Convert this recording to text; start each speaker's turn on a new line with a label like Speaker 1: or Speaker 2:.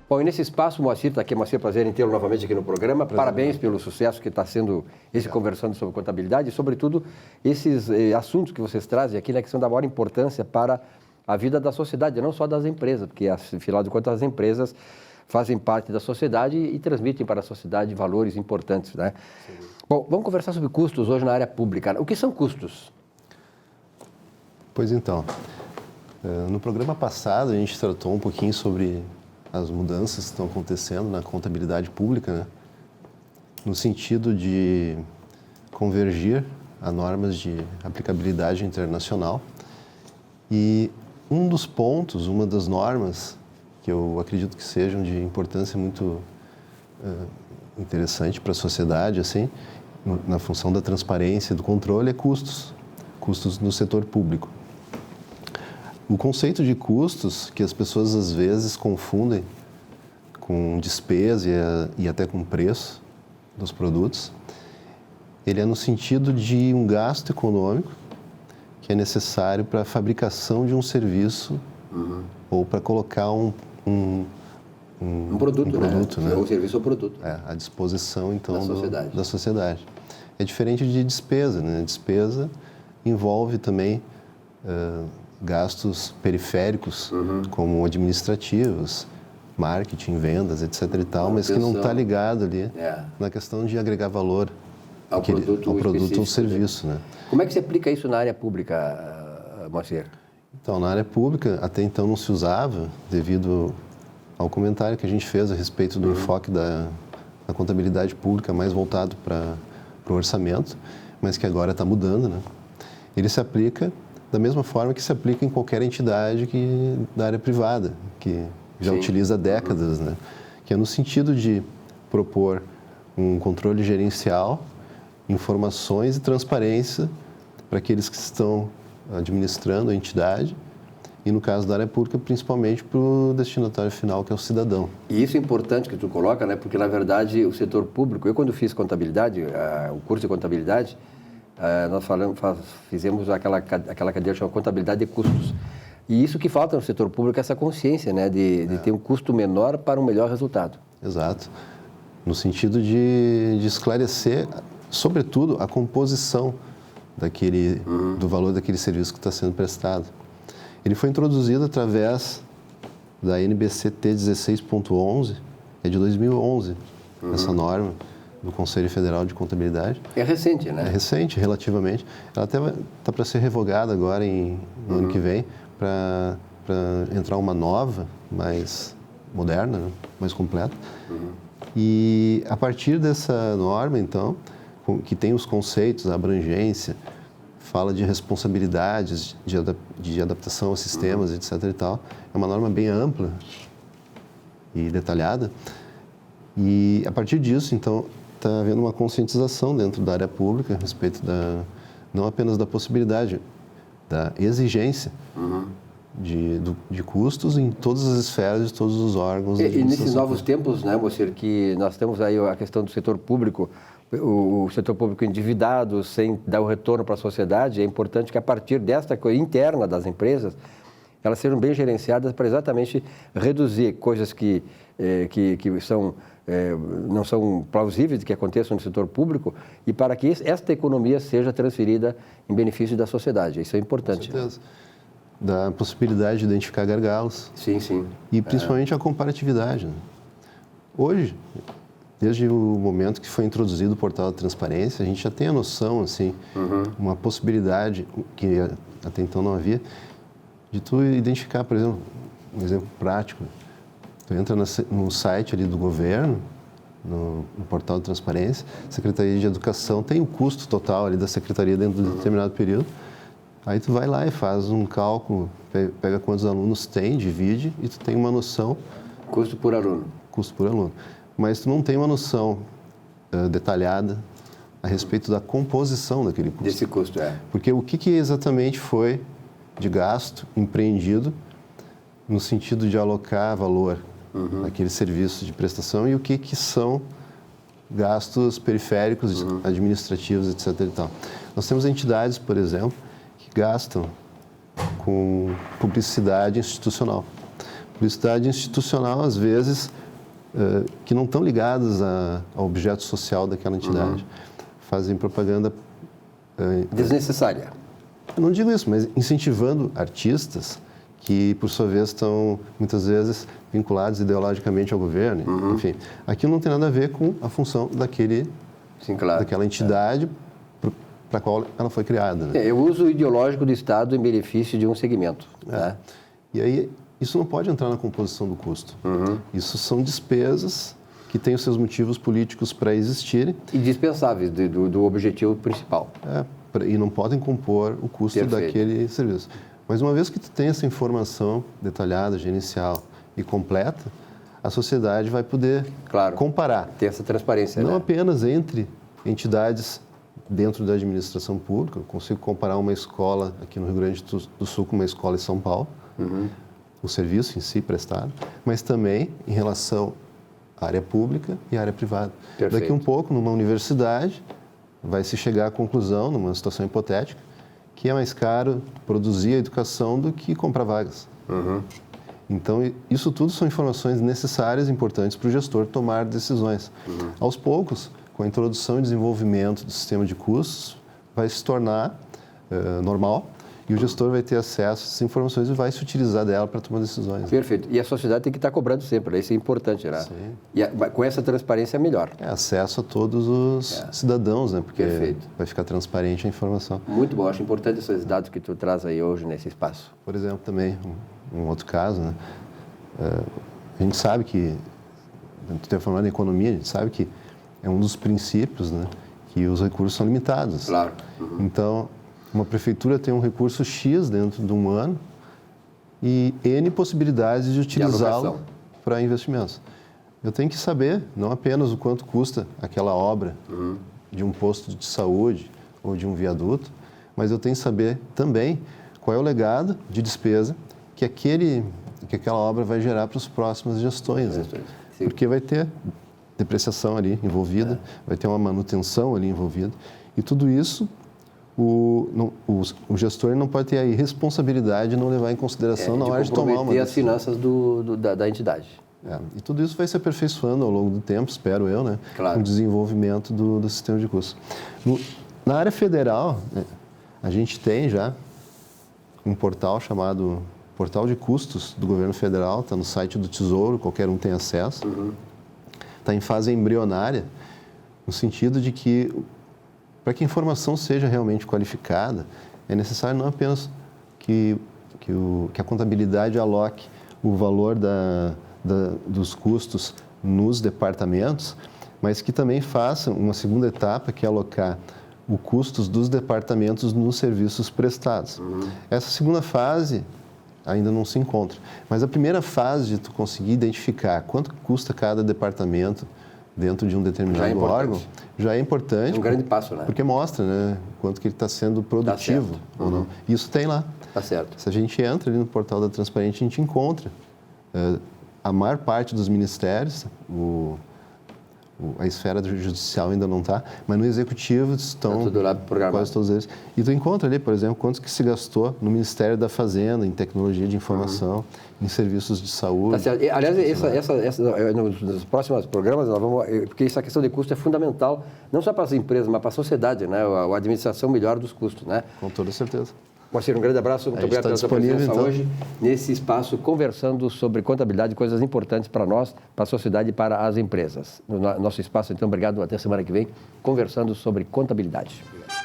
Speaker 1: Bom, e nesse espaço, o Moacir está aqui. Moacir, prazer em tê-lo novamente aqui no programa. Parabéns pelo sucesso que está sendo esse Conversando sobre Contabilidade e, sobretudo, esses assuntos que vocês trazem aqui, né, que são da maior importância para a vida da sociedade, não só das empresas, porque, afinal de contas, as empresas fazem parte da sociedade e transmitem para a sociedade valores importantes, né? Sim. Bom, vamos conversar sobre custos hoje na área pública. O que são custos?
Speaker 2: Pois então, no programa passado a gente tratou um pouquinho sobre as mudanças que estão acontecendo na contabilidade pública, né? No sentido de convergir a normas de aplicabilidade internacional. E um dos pontos, uma das normas que eu acredito que sejam de importância muito interessante para a sociedade, assim, na função da transparência e do controle, é custos no setor público. O conceito de custos, que as pessoas às vezes confundem com despesa e até com preço dos produtos, ele é no sentido de um gasto econômico que é necessário para a fabricação de um serviço ou para colocar um produto, né?
Speaker 1: Ou serviço ou produto.
Speaker 2: À disposição, então,
Speaker 1: da
Speaker 2: sociedade. É diferente de despesa, né? Despesa envolve também gastos periféricos, como administrativos, marketing, vendas, etc. e tal, mas que não está ligado ali na questão de agregar valor
Speaker 1: ao produto
Speaker 2: ou serviço, né?
Speaker 1: Como é que se aplica isso na área pública, Moacir?
Speaker 2: Então, na área pública, até então não se usava, devido ao comentário que a gente fez a respeito do enfoque da contabilidade pública mais voltado para o orçamento, mas que agora está mudando, né? Ele se aplica da mesma forma que se aplica em qualquer entidade da área privada, que já utiliza há décadas, né? Que é no sentido de propor um controle gerencial, informações e transparência para aqueles que estão administrando a entidade e, no caso da área pública, principalmente para o destinatário final, que é o cidadão.
Speaker 1: E isso é importante que tu coloca, né? Porque, na verdade, o setor público... Eu, quando fiz contabilidade, o curso de contabilidade, nós fizemos aquela cadeira chamada contabilidade de custos. E isso que falta no setor público é essa consciência, né? De ter um custo menor para um melhor resultado.
Speaker 2: Exato. No sentido de esclarecer, sobretudo, a composição do valor daquele serviço que está sendo prestado. Ele foi introduzido através da NBCT 16.11, é de 2011, essa norma do Conselho Federal de Contabilidade.
Speaker 1: É recente, né?
Speaker 2: É recente, relativamente. Ela até está para ser revogada agora no ano que vem, para entrar uma nova, mais moderna, né? Mais completa. E a partir dessa norma, então, que tem os conceitos, a abrangência, fala de responsabilidades, de adaptação a sistemas, etc. e tal. É uma norma bem ampla e detalhada. E a partir disso, então, está havendo uma conscientização dentro da área pública a respeito não apenas da possibilidade, da exigência de custos em todas as esferas, de todos os órgãos.
Speaker 1: E nesses novos tempos, né, Moacir, que nós temos aí a questão do setor público, o setor público endividado, sem dar o retorno para a sociedade, é importante que a partir desta coisa interna das empresas, elas sejam bem gerenciadas para exatamente reduzir coisas que não são plausíveis de que aconteçam no setor público e para que esta economia seja transferida em benefício da sociedade. Isso é importante.
Speaker 2: Com certeza. Da possibilidade de identificar gargalos.
Speaker 1: Sim, sim.
Speaker 2: E principalmente a comparatividade, né? Hoje, desde o momento que foi introduzido o portal da transparência, a gente já tem a noção, assim, uma possibilidade que até então não havia, de tu identificar, por exemplo, um exemplo prático, tu entra no site ali do governo, no portal de transparência, Secretaria de Educação tem o custo total ali da secretaria dentro de determinado período, aí tu vai lá e faz um cálculo, pega quantos alunos tem, divide e tu tem uma noção...
Speaker 1: Custo por aluno.
Speaker 2: Custo por aluno. Mas tu não tem uma noção detalhada a respeito da composição daquele custo.
Speaker 1: Desse custo,
Speaker 2: Porque o que exatamente foi de gasto empreendido no sentido de alocar valor naquele serviço de prestação e o que são gastos periféricos, administrativos, etc. e tal. Nós temos entidades, por exemplo, que gastam com publicidade institucional. publicidade institucional, às vezes, que não estão ligadas ao objeto social daquela entidade. Fazem propaganda...
Speaker 1: desnecessária.
Speaker 2: Eu não digo isso, mas incentivando artistas que, por sua vez, estão, muitas vezes, vinculados ideologicamente ao governo. Enfim, aquilo não tem nada a ver com a função
Speaker 1: Sim, claro.
Speaker 2: daquela entidade para a qual ela foi criada. Né?
Speaker 1: É o uso ideológico do Estado em benefício de um segmento. Né?
Speaker 2: E aí, isso não pode entrar na composição do custo. Isso são despesas que têm os seus motivos políticos para existirem.
Speaker 1: Indispensáveis do objetivo principal.
Speaker 2: E não podem compor o custo daquele serviço. Mas uma vez que tu tem essa informação detalhada, gerencial e completa, a sociedade vai poder comparar.
Speaker 1: Ter essa transparência.
Speaker 2: Não apenas entre entidades dentro da administração pública. Eu consigo comparar uma escola aqui no Rio Grande do Sul com uma escola em São Paulo, o serviço em si prestado, mas também em relação à área pública e à área privada.
Speaker 1: Perfeito.
Speaker 2: Daqui um pouco, numa universidade, vai se chegar à conclusão, numa situação hipotética, que é mais caro produzir a educação do que comprar vagas. Então, isso tudo são informações necessárias, importantes para o gestor tomar decisões. Aos poucos, com a introdução e desenvolvimento do sistema de custos, vai se tornar normal e o gestor vai ter acesso a essas informações e vai se utilizar dela para tomar decisões.
Speaker 1: Perfeito. E a sociedade tem que estar cobrando sempre, isso é importante, né?
Speaker 2: Sim.
Speaker 1: E com essa transparência é melhor.
Speaker 2: Acesso a todos os cidadãos, né? Porque
Speaker 1: Perfeito.
Speaker 2: Vai ficar transparente a informação.
Speaker 1: Muito bom, acho importante esses dados que tu traz aí hoje nesse espaço.
Speaker 2: Por exemplo, também, um outro caso, né? A gente sabe que, tu está falando em economia, a gente sabe que é um dos princípios, né? Que os recursos são limitados.
Speaker 1: Claro.
Speaker 2: Então, uma prefeitura tem um recurso X dentro de um ano e N possibilidades de utilizá-lo para investimentos. Eu tenho que saber não apenas o quanto custa aquela obra de um posto de saúde ou de um viaduto, mas eu tenho que saber também qual é o legado de despesa que aquela obra vai gerar para as próximas gestões. Né? Porque vai ter depreciação ali envolvida, vai ter uma manutenção ali envolvida, e tudo isso o gestor não pode ter a irresponsabilidade de não levar em consideração na hora de tomar uma decisão.
Speaker 1: As finanças da entidade.
Speaker 2: E tudo isso vai se aperfeiçoando ao longo do tempo, espero eu, né?
Speaker 1: Claro.
Speaker 2: Com o desenvolvimento do sistema de custos. Na área federal, a gente tem já um portal chamado Portal de Custos do Governo Federal, está no site do Tesouro, qualquer um tem acesso. Está em fase embrionária, no sentido de que, para que a informação seja realmente qualificada, é necessário não apenas que a contabilidade aloque o valor dos custos nos departamentos, mas que também faça uma segunda etapa, que é alocar os custos dos departamentos nos serviços prestados. Essa segunda fase ainda não se encontra, mas a primeira fase de tu conseguir identificar quanto custa cada departamento dentro de um determinado órgão, já é importante.
Speaker 1: É um grande passo, né?
Speaker 2: Porque mostra, né, quanto que ele está sendo produtivo ou não. Isso tem lá.
Speaker 1: Tá certo.
Speaker 2: Se a gente entra ali no portal da Transparente, a gente encontra a maior parte dos ministérios, a esfera judicial ainda não está, mas no executivo estão
Speaker 1: tudo lá programado.
Speaker 2: Quase todos eles. E tu encontra ali, por exemplo, quanto que se gastou no Ministério da Fazenda, em tecnologia de informação, em serviços de saúde.
Speaker 1: Tá certo. Aliás, nos próximos programas, nós vamos, porque essa questão de custo é fundamental, não só para as empresas, mas para a sociedade, né? A administração melhor dos custos, né?
Speaker 2: Com toda certeza.
Speaker 1: Moacir, um grande abraço, muito obrigado pela sua presença hoje nesse espaço, conversando sobre contabilidade, coisas importantes para nós, para a sociedade e para as empresas. No nosso espaço, então, obrigado, até semana que vem, conversando sobre contabilidade. Obrigado.